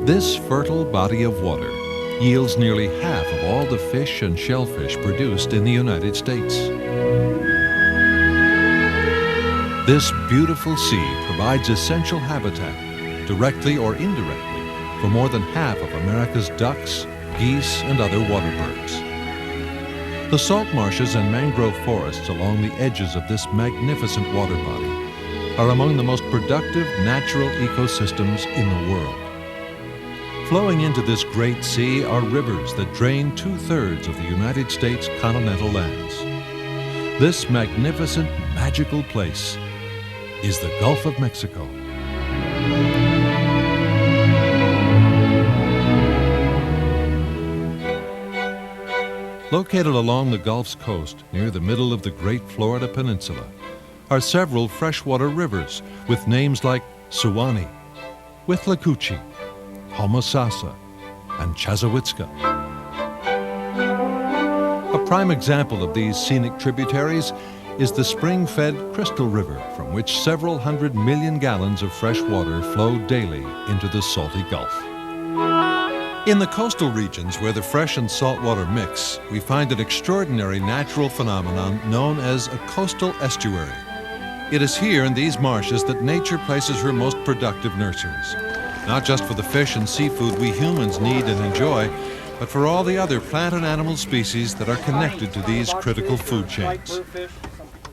This fertile body of water yields nearly half of all the fish and shellfish produced in the United States. This beautiful sea provides essential habitat, directly or indirectly, for more than half of America's ducks, geese, and other water birds. The salt marshes and mangrove forests along the edges of this magnificent water body are among the most productive natural ecosystems in the world. Flowing into this great sea are rivers that drain 2/3 of the United States continental lands. This magnificent, magical place is the Gulf of Mexico. Located along the Gulf's coast, near the middle of the Great Florida Peninsula, are several freshwater rivers with names like Suwannee, Withlacoochee, Homosassa, and Chassahowitzka. A prime example of these scenic tributaries is the spring-fed Crystal River, from which several 100 million gallons of fresh water flow daily into the salty Gulf. In the coastal regions where the fresh and salt water mix, we find an extraordinary natural phenomenon known as a coastal estuary. It is here in these marshes that nature places her most productive nurseries, not just for the fish and seafood we humans need and enjoy, but for all the other plant and animal species that are connected to these critical food chains.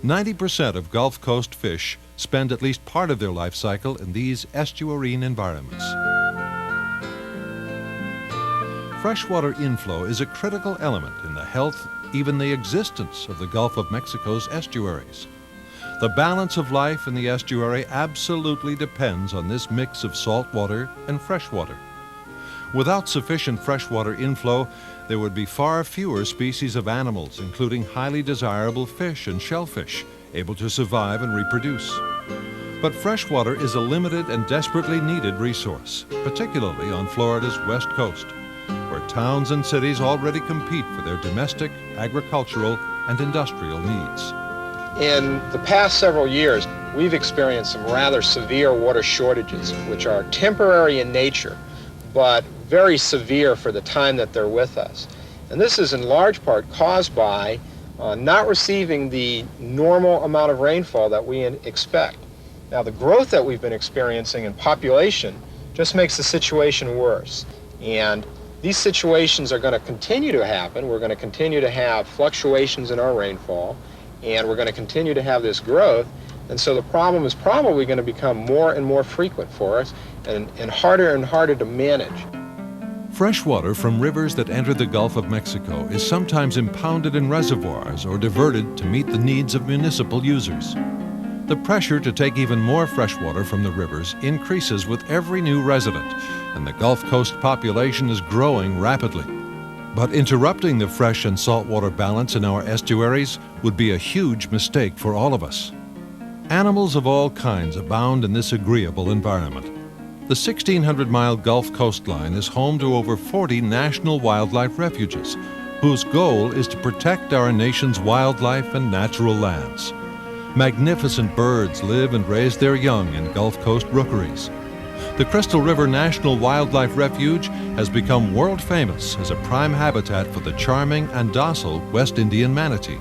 90% of Gulf Coast fish spend at least part of their life cycle in these estuarine environments. Freshwater inflow is a critical element in the health, even the existence of the Gulf of Mexico's estuaries. The balance of life in the estuary absolutely depends on this mix of salt water and fresh water. Without sufficient freshwater inflow, there would be far fewer species of animals, including highly desirable fish and shellfish, able to survive and reproduce. But freshwater is a limited and desperately needed resource, particularly on Florida's west coast, where towns and cities already compete for their domestic, agricultural, and industrial needs. In the past several years, we've experienced some rather severe water shortages, which are temporary in nature, but very severe for the time that they're with us. And this is in large part caused by not receiving the normal amount of rainfall that we expect. Now, the growth that we've been experiencing in population just makes the situation worse. And these situations are going to continue to happen. We're going to continue to have fluctuations in our rainfall, and we're going to continue to have this growth. And so the problem is probably going to become more and more frequent for us and harder to manage. Fresh water from rivers that enter the Gulf of Mexico is sometimes impounded in reservoirs or diverted to meet the needs of municipal users. The pressure to take even more fresh water from the rivers increases with every new resident, and the Gulf Coast population is growing rapidly. But interrupting the fresh and saltwater balance in our estuaries would be a huge mistake for all of us. Animals of all kinds abound in this agreeable environment. The 1,600-mile Gulf coastline is home to over 40 national wildlife refuges, whose goal is to protect our nation's wildlife and natural lands. Magnificent birds live and raise their young in Gulf Coast rookeries. The Crystal River National Wildlife Refuge has become world famous as a prime habitat for the charming and docile West Indian manatee.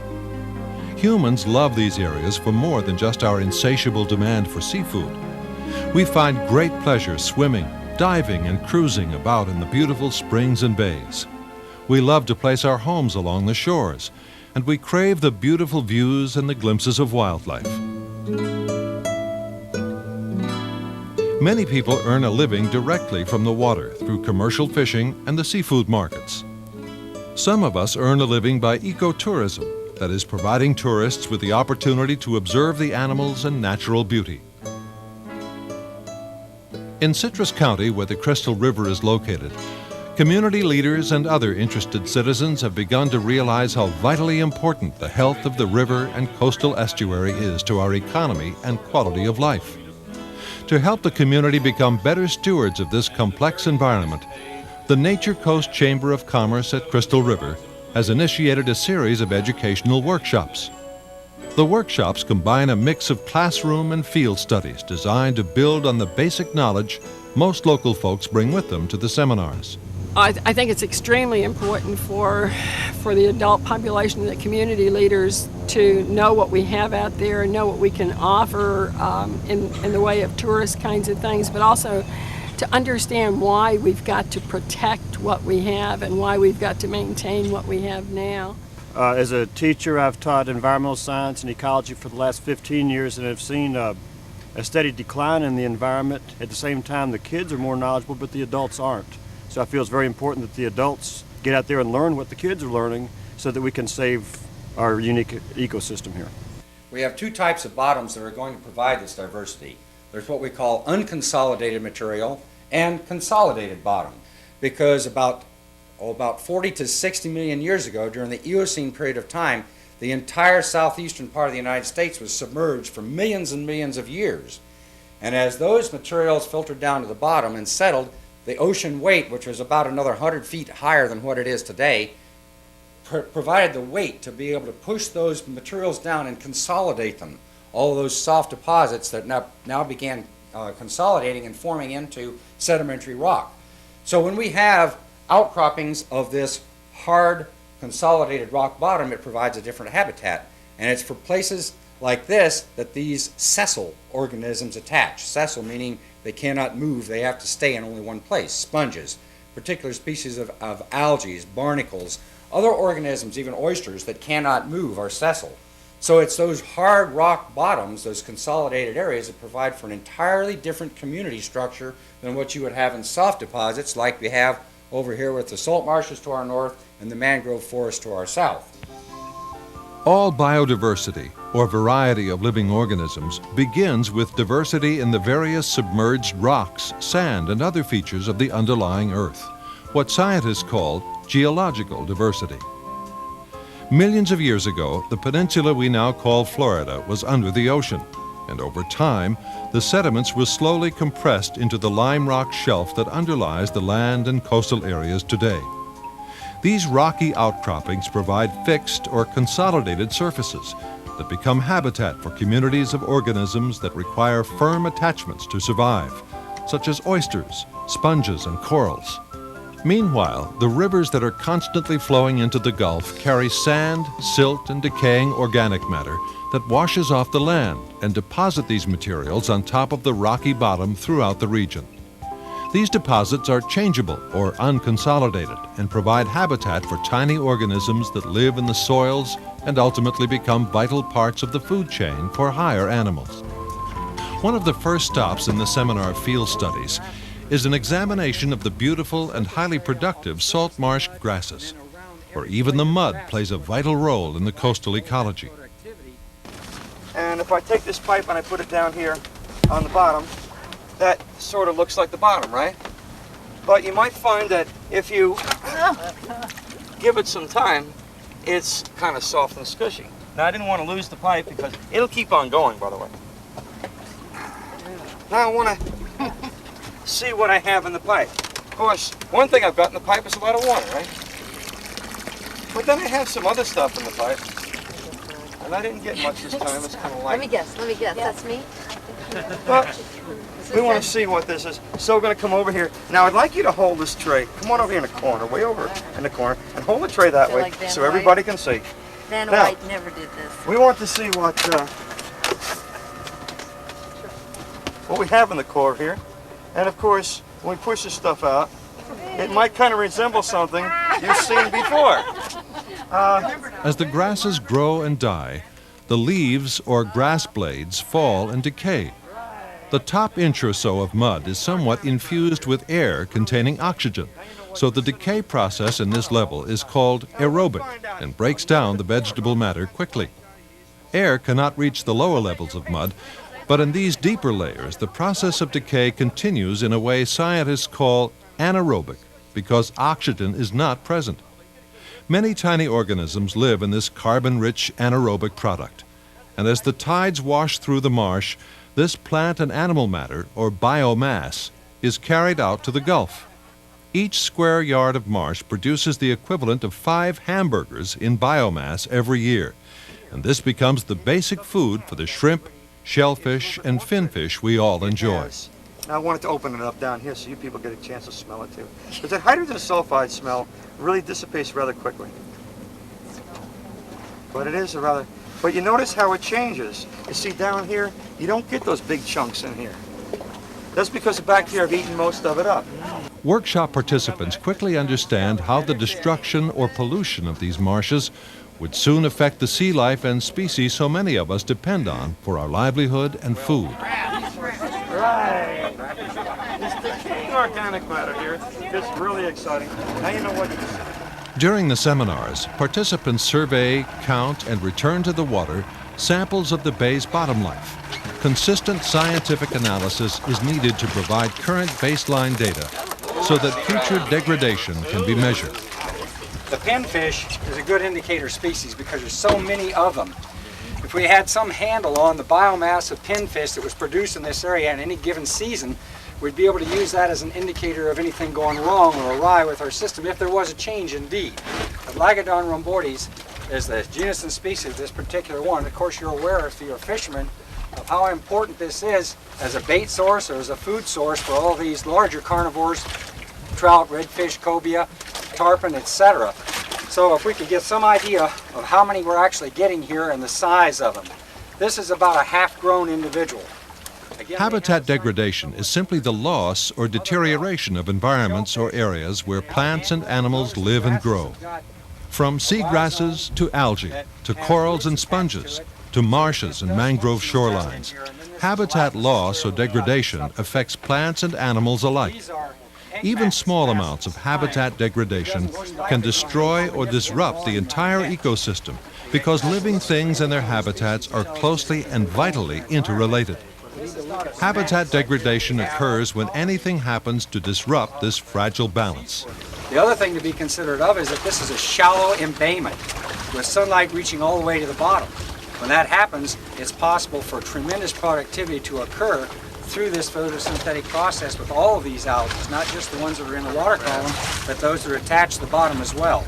Humans love these areas for more than just our insatiable demand for seafood. We find great pleasure swimming, diving, and cruising about in the beautiful springs and bays. We love to place our homes along the shores, and we crave the beautiful views and the glimpses of wildlife. Many people earn a living directly from the water through commercial fishing and the seafood markets. Some of us earn a living by ecotourism, that is, providing tourists with the opportunity to observe the animals and natural beauty. In Citrus County, where the Crystal River is located, community leaders and other interested citizens have begun to realize how vitally important the health of the river and coastal estuary is to our economy and quality of life. To help the community become better stewards of this complex environment, the Nature Coast Chamber of Commerce at Crystal River has initiated a series of educational workshops. The workshops combine a mix of classroom and field studies designed to build on the basic knowledge most local folks bring with them to the seminars. I think it's extremely important for the adult population and the community leaders to know what we have out there and know what we can offer in the way of tourist kinds of things, but also to understand why we've got to protect what we have and why we've got to maintain what we have now. As a teacher, I've taught environmental science and ecology for the last 15 years and have seen a steady decline in the environment. At the same time, the kids are more knowledgeable, but the adults aren't. So I feel it's very important that the adults get out there and learn what the kids are learning so that we can save our unique ecosystem here. We have two types of bottoms that are going to provide this diversity. There's what we call unconsolidated material and consolidated bottom, because about 40 to 60 million years ago, during the Eocene period of time, the entire southeastern part of the United States was submerged for millions and millions of years. And as those materials filtered down to the bottom and settled, the ocean weight, which was about another 100 feet higher than what it is today, provided the weight to be able to push those materials down and consolidate them. All of those soft deposits that now began consolidating and forming into sedimentary rock. So when we have outcroppings of this hard consolidated rock bottom, it provides a different habitat. And it's for places like this that these sessile organisms attach. Sessile meaning they cannot move, they have to stay in only one place. Sponges, particular species of algae, barnacles, other organisms, even oysters that cannot move are sessile. So it's those hard rock bottoms, those consolidated areas, that provide for an entirely different community structure than what you would have in soft deposits like we have over here with the salt marshes to our north and the mangrove forest to our south. All biodiversity, or variety of living organisms, begins with diversity in the various submerged rocks, sand, and other features of the underlying Earth, what scientists call geological diversity. Millions of years ago, the peninsula we now call Florida was under the ocean, and over time, the sediments were slowly compressed into the lime rock shelf that underlies the land and coastal areas today. These rocky outcroppings provide fixed or consolidated surfaces that become habitat for communities of organisms that require firm attachments to survive, such as oysters, sponges, and corals. Meanwhile, the rivers that are constantly flowing into the Gulf carry sand, silt, and decaying organic matter that washes off the land and deposit these materials on top of the rocky bottom throughout the region. These deposits are changeable or unconsolidated and provide habitat for tiny organisms that live in the soils and ultimately become vital parts of the food chain for higher animals. One of the first stops in the seminar field studies is an examination of the beautiful and highly productive salt marsh grasses, where even the mud plays a vital role in the coastal ecology. And if I take this pipe and I put it down here on the bottom, that sort of looks like the bottom, right? But you might find that if you give it some time, it's kind of soft and squishy. Now, I didn't want to lose the pipe because it'll keep on going, by the way. Now I want to see what I have in the pipe. Of course, one thing I've got in the pipe is a lot of water, right? But then I have some other stuff in the pipe. And I didn't get much this time. It's kind of light. Let me guess. That's me? But we want to see what this is. So we're going to come over here. Now I'd like you to hold this tray. Come on over here in the corner, way over in the corner, and hold the tray that way like Van so White? everybody can see. Van Now, White never did this. We want to see what we have in the core here. And of course, when we push this stuff out, it might kind of resemble something you've seen before. As the grasses grow and die, the leaves or grass blades fall and decay. The top inch or so of mud is somewhat infused with air containing oxygen, so the decay process in this level is called aerobic and breaks down the vegetable matter quickly. Air cannot reach the lower levels of mud, but in these deeper layers, the process of decay continues in a way scientists call anaerobic because oxygen is not present. Many tiny organisms live in this carbon-rich anaerobic product, and as the tides wash through the marsh, this plant and animal matter, or biomass, is carried out to the Gulf. Each square yard of marsh produces the equivalent of 5 hamburgers in biomass every year, and this becomes the basic food for the shrimp, shellfish, and finfish we all enjoy. Now I wanted to open it up down here so you people get a chance to smell it too. Because that hydrogen sulfide smell really dissipates rather quickly. But it is a rather, but you notice how it changes. You see down here, you don't get those big chunks in here. That's because the bacteria have eaten most of it up. Workshop participants quickly understand how the destruction or pollution of these marshes would soon affect the sea life and species so many of us depend on for our livelihood and food. Right. It's decaying organic matter here. It's really exciting. Now you know what to say. During the seminars, participants survey, count, and return to the water samples of the bay's bottom life. Consistent scientific analysis is needed to provide current baseline data so that future degradation can be measured. The pinfish is a good indicator species because there's so many of them. If we had some handle on the biomass of pinfish that was produced in this area in any given season, we'd be able to use that as an indicator of anything going wrong or awry with our system if there was a change indeed. But Lagodon rhomboides is the genus and species of this particular one. Of course, you're aware, if you're a fisherman, of how important this is as a bait source or as a food source for all these larger carnivores, trout, redfish, cobia, tarpon, etc. So if we could get some idea of how many we're actually getting here and the size of them. This is about a half-grown individual. Again, Habitat degradation is simply the loss or deterioration of environments or areas where plants and animals live and grow. From seagrasses to algae, to corals and sponges, to marshes and mangrove shorelines, habitat loss or degradation affects plants and animals alike. Even small amounts of habitat degradation can destroy or disrupt the entire ecosystem because living things and their habitats are closely and vitally interrelated. Habitat degradation occurs when anything happens to disrupt this fragile balance. The other thing to be considerate of is that this is a shallow embayment with sunlight reaching all the way to the bottom. When that happens, it's possible for tremendous productivity to occur through this photosynthetic process with all of these algae, not just the ones that are in the water column, but those that are attached to the bottom as well.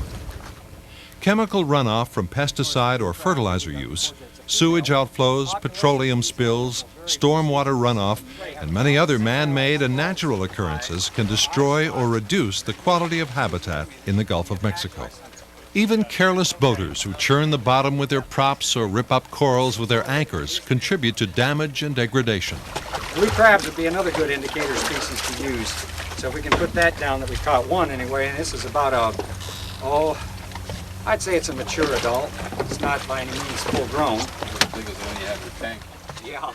Chemical runoff from pesticide or fertilizer use, sewage outflows, petroleum spills, stormwater runoff, and many other man-made and natural occurrences can destroy or reduce the quality of habitat in the Gulf of Mexico. Even careless boaters who churn the bottom with their props or rip up corals with their anchors contribute to damage and degradation. Blue crabs would be another good indicator species to use. So if we can put that down, that we caught one anyway, and this is about I'd say it's a mature adult. It's not by any means full grown. As big as the one you have in your tank. Yeah.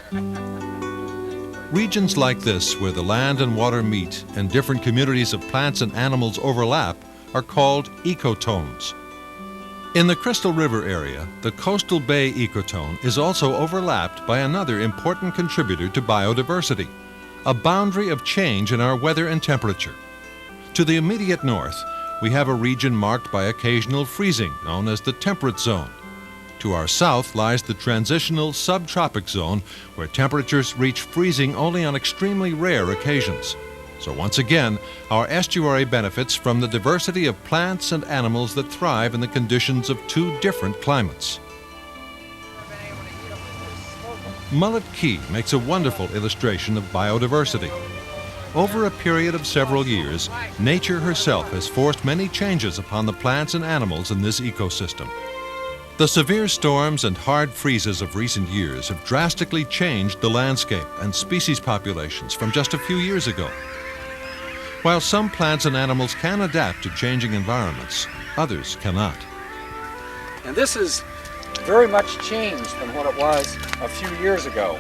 Regions like this, where the land and water meet and different communities of plants and animals overlap, are called ecotones. In the Crystal River area, the coastal bay ecotone is also overlapped by another important contributor to biodiversity, a boundary of change in our weather and temperature. To the immediate north, we have a region marked by occasional freezing, known as the temperate zone. To our south lies the transitional subtropic zone, where temperatures reach freezing only on extremely rare occasions. So once again, our estuary benefits from the diversity of plants and animals that thrive in the conditions of two different climates. Mullet Key makes a wonderful illustration of biodiversity. Over a period of several years, nature herself has forced many changes upon the plants and animals in this ecosystem. The severe storms and hard freezes of recent years have drastically changed the landscape and species populations from just a few years ago. While some plants and animals can adapt to changing environments, others cannot. And this is very much changed from what it was a few years ago.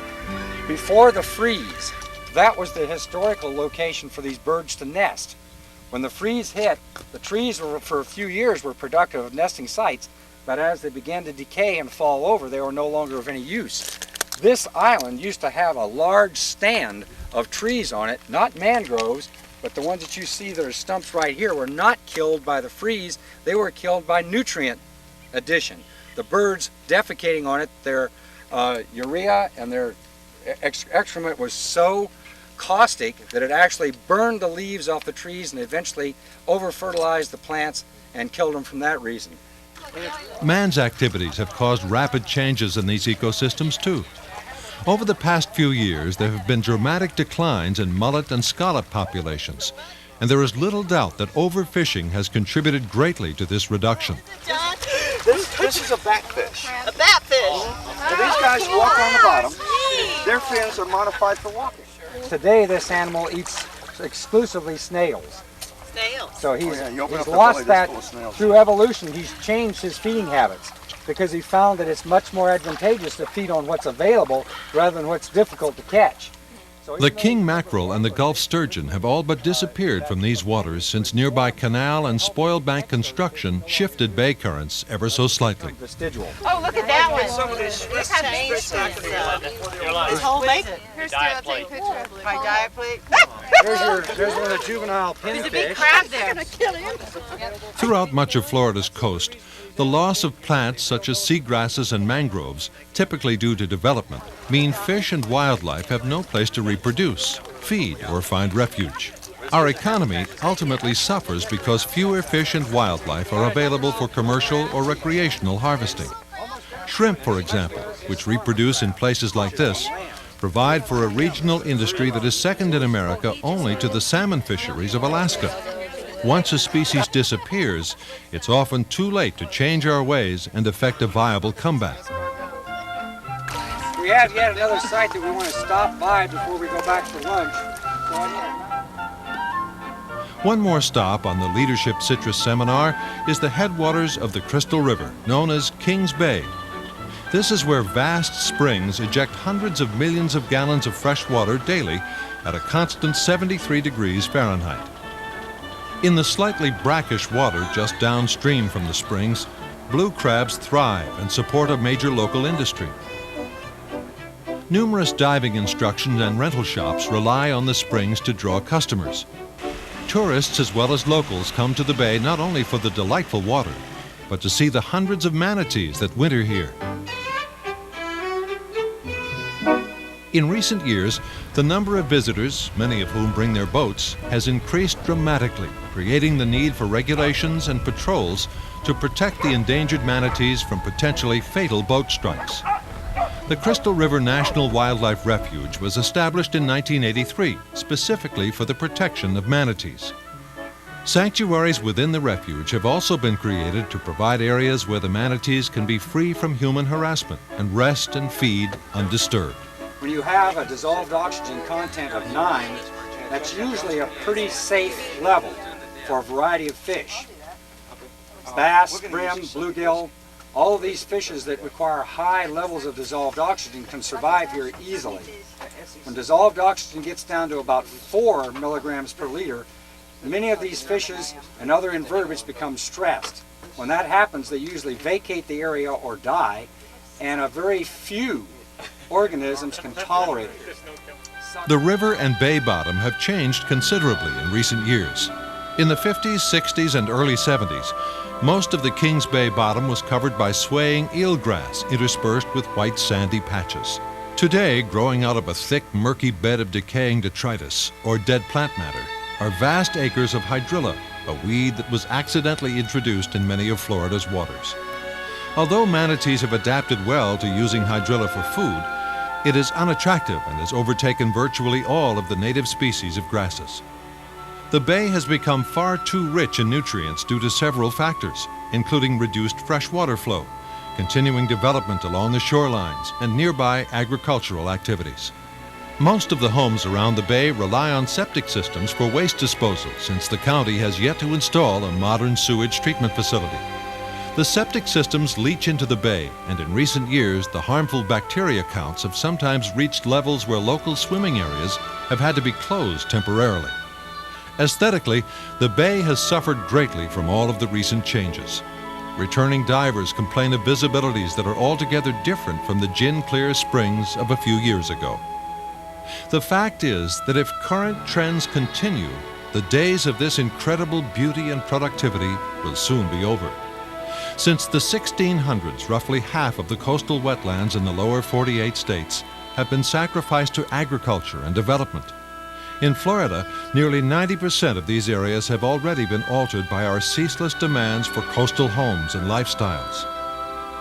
Before the freeze, that was the historical location for these birds to nest. When the freeze hit, the trees were, for a few years, were productive of nesting sites, but as they began to decay and fall over, they were no longer of any use. This island used to have a large stand of trees on it, not mangroves, but the ones that you see that are stumps right here were not killed by the freeze, they were killed by nutrient addition. The birds defecating on it, their urea and their excrement was so caustic that it actually burned the leaves off the trees and eventually over-fertilized the plants and killed them from that reason. Man's activities have caused rapid changes in these ecosystems too. Over the past few years, there have been dramatic declines in mullet and scallop populations, and there is little doubt that overfishing has contributed greatly to this reduction. This is a batfish. A batfish. Now these guys walk on the bottom. Their fins are modified for walking. Today, this animal eats exclusively snails. Snails. So he's you open up the lost belly, that there's full of snails. through evolution. He's changed his feeding habits because he found that it's much more advantageous to feed on what's available rather than what's difficult to catch. The king mackerel and the Gulf sturgeon have all but disappeared from these waters since nearby canal and spoil bank construction shifted bay currents ever so slightly. Vestigial. Oh, look at that one. Some of these Look how big this is. Whole make Here's I'll take a picture of it. my diet plate. There's one of the juvenile There's a pinfish. big crab there. Throughout much of Florida's coast, the loss of plants such as seagrasses and mangroves, typically due to development, mean fish and wildlife have no place to reproduce, feed, or find refuge. Our economy ultimately suffers because fewer fish and wildlife are available for commercial or recreational harvesting. Shrimp, for example, which reproduce in places like this, provide for a regional industry that is second in America only to the salmon fisheries of Alaska. Once a species disappears, it's often too late to change our ways and effect a viable comeback. We have yet another site that we want to stop by before we go back for lunch. One more stop on the Leadership Citrus Seminar is the headwaters of the Crystal River, known as Kings Bay. This is where vast springs eject hundreds of millions of gallons of fresh water daily at a constant 73 degrees Fahrenheit. In the slightly brackish water just downstream from the springs, blue crabs thrive and support a major local industry. Numerous diving instruction and rental shops rely on the springs to draw customers. Tourists as well as locals come to the bay not only for the delightful water, but to see the hundreds of manatees that winter here. In recent years, the number of visitors, many of whom bring their boats, has increased dramatically, creating the need for regulations and patrols to protect the endangered manatees from potentially fatal boat strikes. The Crystal River National Wildlife Refuge was established in 1983, specifically for the protection of manatees. Sanctuaries within the refuge have also been created to provide areas where the manatees can be free from human harassment and rest and feed undisturbed. When you have a dissolved oxygen content of 9, that's usually a pretty safe level for a variety of fish. Bass, brim, bluegill, all of these fishes that require high levels of dissolved oxygen can survive here easily. When dissolved oxygen gets down to about 4 milligrams per liter, many of these fishes and other invertebrates become stressed. When that happens, they usually vacate the area or die, and a very few organisms can tolerate it. The river and bay bottom have changed considerably in recent years. In the 50s, 60s, and early 70s, most of the Kings Bay bottom was covered by swaying eelgrass interspersed with white sandy patches. Today, growing out of a thick, murky bed of decaying detritus or dead plant matter are vast acres of hydrilla, a weed that was accidentally introduced in many of Florida's waters. Although manatees have adapted well to using hydrilla for food, it is unattractive and has overtaken virtually all of the native species of grasses. The bay has become far too rich in nutrients due to several factors, including reduced freshwater flow, continuing development along the shorelines, and nearby agricultural activities. Most of the homes around the bay rely on septic systems for waste disposal, since the county has yet to install a modern sewage treatment facility. The septic systems leach into the bay, and in recent years, the harmful bacteria counts have sometimes reached levels where local swimming areas have had to be closed temporarily. Aesthetically, the bay has suffered greatly from all of the recent changes. Returning divers complain of visibilities that are altogether different from the gin-clear springs of a few years ago. The fact is that if current trends continue, the days of this incredible beauty and productivity will soon be over. Since the 1600s, roughly half of the coastal wetlands in the lower 48 states have been sacrificed to agriculture and development. In Florida, nearly 90% of these areas have already been altered by our ceaseless demands for coastal homes and lifestyles.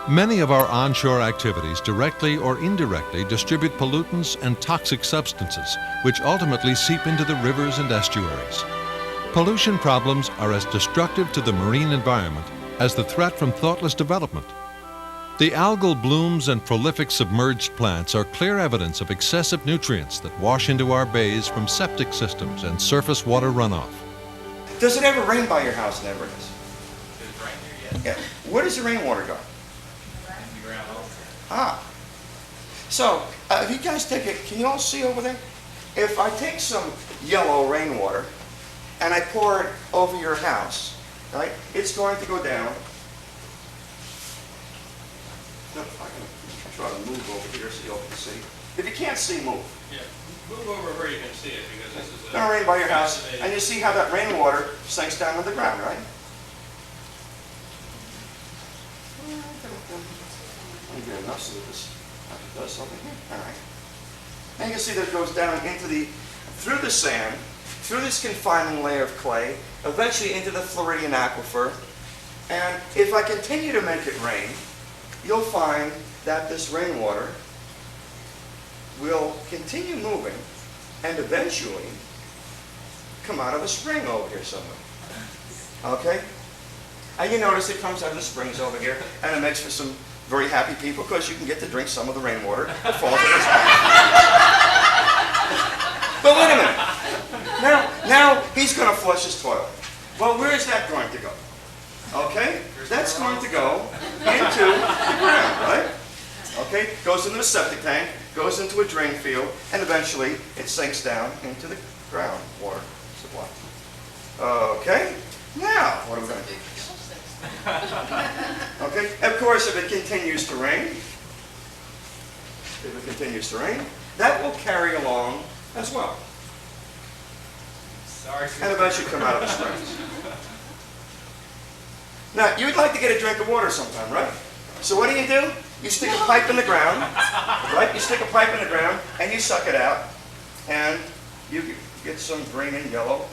Many of our onshore activities directly or indirectly distribute pollutants and toxic substances, which ultimately seep into the rivers and estuaries. Pollution problems are as destructive to the marine environment as the threat from thoughtless development. The algal blooms and prolific submerged plants are clear evidence of excessive nutrients that wash into our bays from septic systems and surface water runoff. Does it ever rain by your house in Everett? Does it rain here yet? Yeah. Where does the rainwater go? In the ground also. Ah. So, if you guys take it, can you all see over there? If I take some yellow rainwater and I pour it over your house, right, it's going to go down. No, I can try to move over here so you all can see. If you can't see, move. Yeah. Move over where you can see it, because this is Gonna rain by your house, and you see how that rainwater sinks down to the ground, right? Let me get enough so that this does something here. All right. And you can see that it goes down into through the sand, through this confining layer of clay, eventually into the Floridian aquifer. And if I continue to make it rain, you'll find that this rainwater will continue moving and eventually come out of a spring over here somewhere. Okay? And you notice it comes out of the springs over here, and it makes for some very happy people because you can get to drink some of the rainwater that falls in this house. But wait a minute. Now he's going to flush his toilet. Well, where is that going to go? Okay? That's going to go into the ground, right? Okay? Goes into the septic tank, goes into a drain field, and eventually it sinks down into the groundwater supply. Okay? Now, what are we going to do? Okay? Of course, if it continues to rain, that will carry along as well. Sorry. And eventually come out of the springs. Now, you'd like to get a drink of water sometime, right? So what do? You stick a pipe in the ground, right? You stick a pipe in the ground, and you suck it out, and you get some green and yellow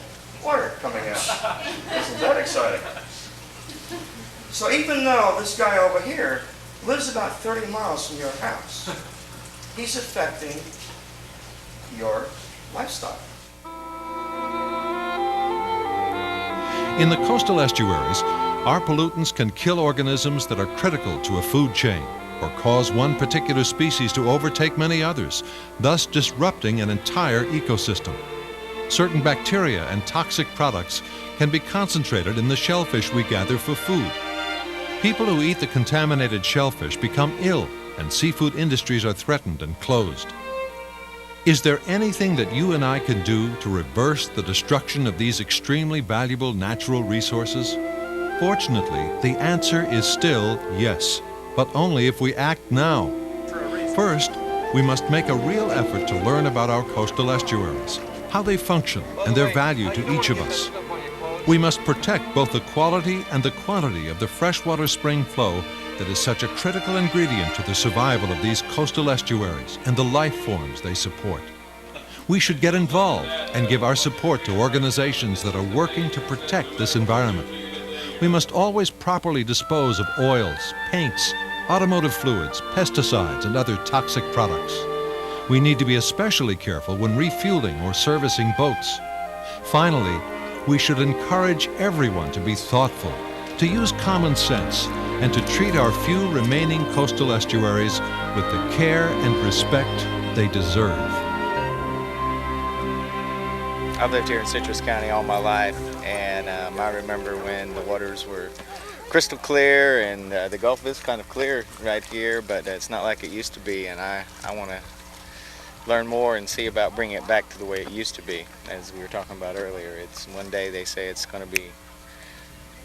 water coming out. Isn't that exciting? So even though this guy over here lives about 30 miles from your house, he's affecting your lifestyle. In the coastal estuaries, our pollutants can kill organisms that are critical to a food chain or cause one particular species to overtake many others, thus disrupting an entire ecosystem. Certain bacteria and toxic products can be concentrated in the shellfish we gather for food. People who eat the contaminated shellfish become ill, and seafood industries are threatened and closed. Is there anything that you and I can do to reverse the destruction of these extremely valuable natural resources? Fortunately, the answer is still yes, but only if we act now. First, we must make a real effort to learn about our coastal estuaries, how they function, and their value to each of us. We must protect both the quality and the quantity of the freshwater spring flow that is such a critical ingredient to the survival of these coastal estuaries and the life forms they support. We should get involved and give our support to organizations that are working to protect this environment. We must always properly dispose of oils, paints, automotive fluids, pesticides, and other toxic products. We need to be especially careful when refueling or servicing boats. Finally, we should encourage everyone to be thoughtful, to use common sense, and to treat our few remaining coastal estuaries with the care and respect they deserve. I've lived here in Citrus County all my life, and I remember when the waters were crystal clear, and the Gulf is kind of clear right here, but it's not like it used to be, and I want to learn more and see about bringing it back to the way it used to be. As we were talking about earlier, it's one day they say it's going to be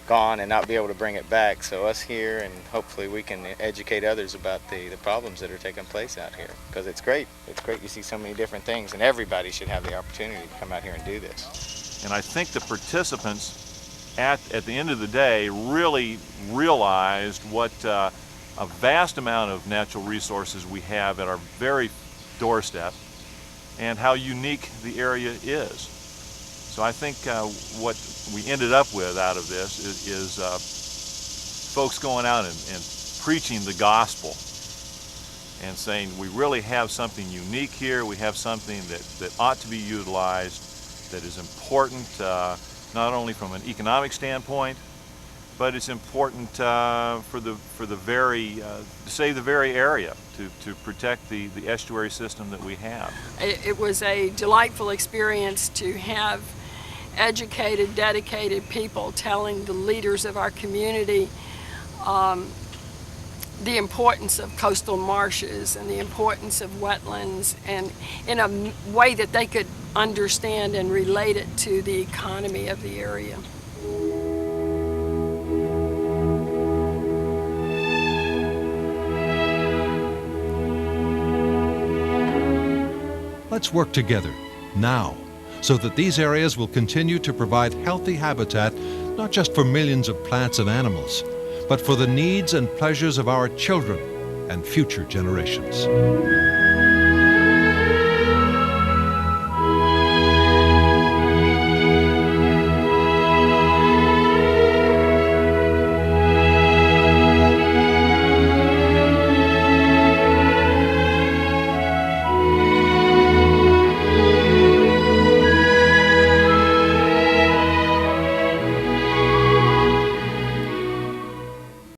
gone and not be able to bring it back. So us here, and hopefully we can educate others about the problems that are taking place out here, because it's great. It's great you see so many different things, and everybody should have the opportunity to come out here and do this. And I think the participants at the end of the day really realized what a vast amount of natural resources we have at our very doorstep and how unique the area is. So I think what we ended up with out of this is folks going out and preaching the gospel and saying we really have something unique here, we have something that ought to be utilized, that is important not only from an economic standpoint, but it's important for the very to save the very area, to protect the estuary system that we have. It was a delightful experience to have educated, dedicated people telling the leaders of our community the importance of coastal marshes and the importance of wetlands, and in a way that they could understand and relate it to the economy of the area. Let's work together now so that these areas will continue to provide healthy habitat, not just for millions of plants and animals, but for the needs and pleasures of our children and future generations.